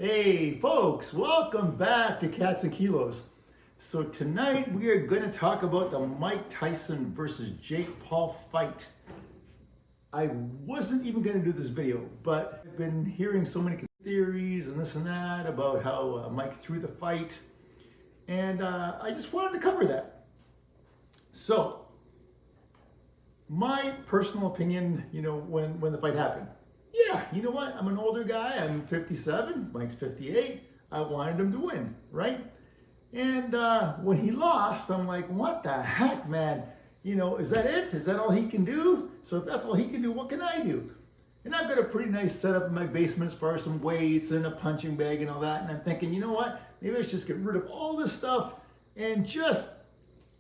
Hey folks, welcome back to Cats and Kilos. So tonight we are going to talk about the Mike Tyson versus Jake Paul fight. I wasn't even going to do this video, but I've been hearing so many theories and this and that about how Mike threw the fight, and I just wanted to cover that. So, my personal opinion, when the fight happened. Yeah, you know what? I'm an older guy. I'm 57. Mike's 58. I wanted him to win, right? And when he lost, I'm like, what the heck, man? Is that it? Is that all he can do? So if that's all he can do, what can I do? And I've got a pretty nice setup in my basement as far as some weights and a punching bag and all that. And I'm thinking, you know what? Maybe I should just get rid of all this stuff and just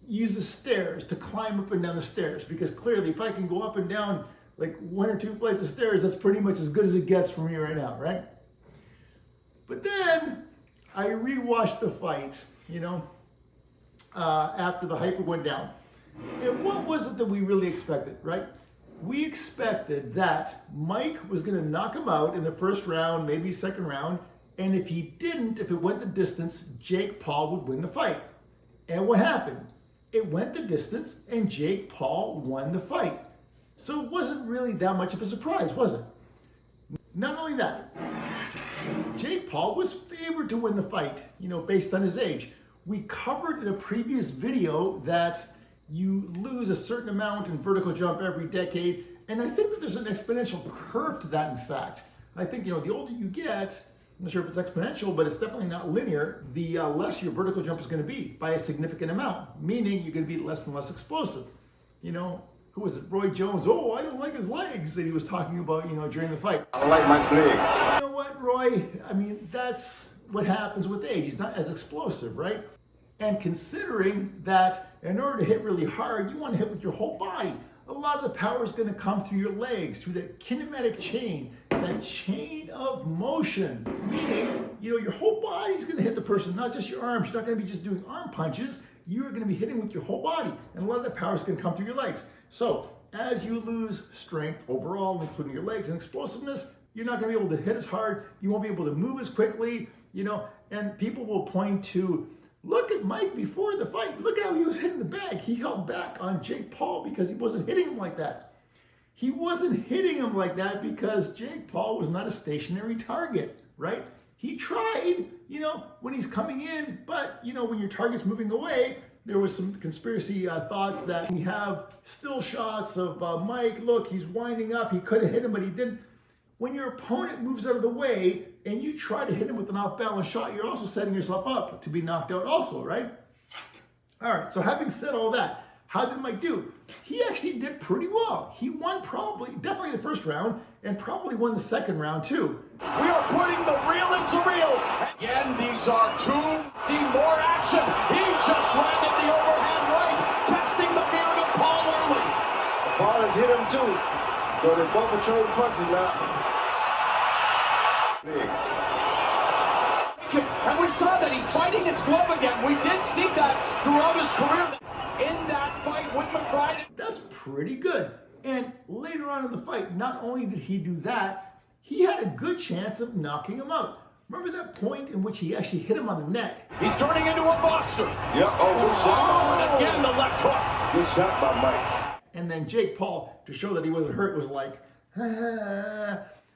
use the stairs to climb up and down the stairs. Because clearly, if I can go up and down like 1 or 2 flights of stairs, that's pretty much as good as it gets for me right now, right? But then I rewatched the fight, after the hype went down. And what was it that we really expected, right? We expected that Mike was going to knock him out in the first round, maybe second round, and if he didn't, if it went the distance, Jake Paul would win the fight. And what happened? It went the distance, and Jake Paul won the fight. So it wasn't really that much of a surprise, was it? Not only that, Jake Paul was favored to win the fight, based on his age. We covered in a previous video that you lose a certain amount in vertical jump every decade, and I think that there's an exponential curve to that, in fact. I think, the older you get, I'm not sure if it's exponential, but it's definitely not linear, the less your vertical jump is going to be by a significant amount, meaning you're going to be less and less explosive. Who was it? Roy Jones. Oh, I don't like his legs that he was talking about, during the fight. I don't like Mike's legs. You know what, Roy? I mean, that's what happens with age. He's not as explosive, right? And considering that in order to hit really hard, you want to hit with your whole body. A lot of the power is going to come through your legs, through that kinematic chain, that chain of motion. Meaning, your whole body is going to hit the person, not just your arms. You're not going to be just doing arm punches. You're going to be hitting with your whole body. And a lot of the power is going to come through your legs. So as you lose strength overall, including your legs and explosiveness, you're not going to be able to hit as hard. You won't be able to move as quickly, and people will point to, look at Mike before the fight. Look how he was hitting the bag. He held back on Jake Paul because he wasn't hitting him like that. He wasn't hitting him like that because Jake Paul was not a stationary target, right? He tried, when he's coming in, but, when your target's moving away, there was some conspiracy thoughts that we have still shots of Mike. Look, he's winding up. He could have hit him, but he didn't. When your opponent moves out of the way and you try to hit him with an off-balance shot, you're also setting yourself up to be knocked out also, right? All right, so having said all that, how did Mike do? He actually did pretty well. He won definitely the first round, and probably won the second round too. We are putting the real into real. Again, these are two. See more action. He just landed the overhand right, testing the beard of Paul early. Paul has hit him too. So they both are trading punches now. And we saw that he's fighting his glove again. We did see that throughout his career. In that fight with McBride. That's pretty good. And later on in the fight, not only did he do that, he had a good chance of knocking him out. Remember that point in which he actually hit him on the neck? He's turning into a boxer. Yeah, good shot. And again, the left hook. Good shot by Mike. And then Jake Paul, to show that he wasn't hurt, was like,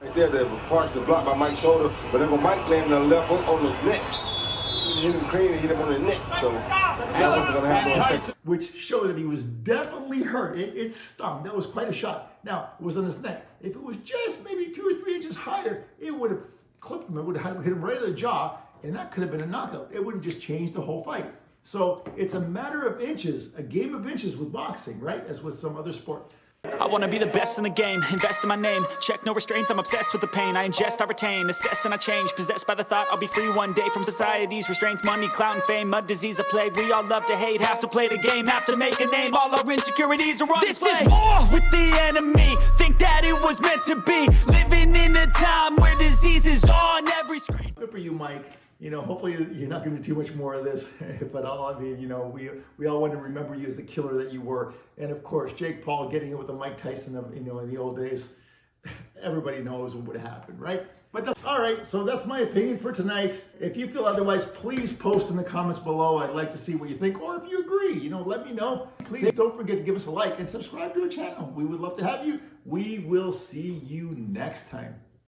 Right there was partially blocked by Mike's shoulder, but then when Mike landed a left hook on the neck, he hit him clean and hit him on the neck. So that wasn't going to have no effect. Which showed that he was definitely hurt. It stung. That was quite a shot. Now, it was on his neck. If it was just maybe 2 or 3 inches higher, it would have clipped him. It would have hit him right in the jaw, and that could have been a knockout. It wouldn't just change the whole fight. So it's a matter of inches, a game of inches with boxing, right? As with some other sport. I wanna be the best in the game, invest in my name. Check no restraints, I'm obsessed with the pain. I ingest, I retain, assess and I change. Possessed by the thought I'll be free one day from society's restraints. Money, clout and fame, mud, disease, a plague. We all love to hate, have to play the game, have to make a name. All our insecurities are on display. This is war with the enemy, think that it was meant to be. Living in a time where disease is on every screen. Good for you, Mike. Hopefully you're not going to do too much more of this, if at all. I mean, we all want to remember you as the killer that you were. And of course, Jake Paul getting it with the Mike Tyson of, in the old days, everybody knows what would happen, right? But that's all right. So that's my opinion for tonight. If you feel otherwise, please post in the comments below. I'd like to see what you think, or if you agree, let me know. Please don't forget to give us a like and subscribe to our channel. We would love to have you. We will see you next time.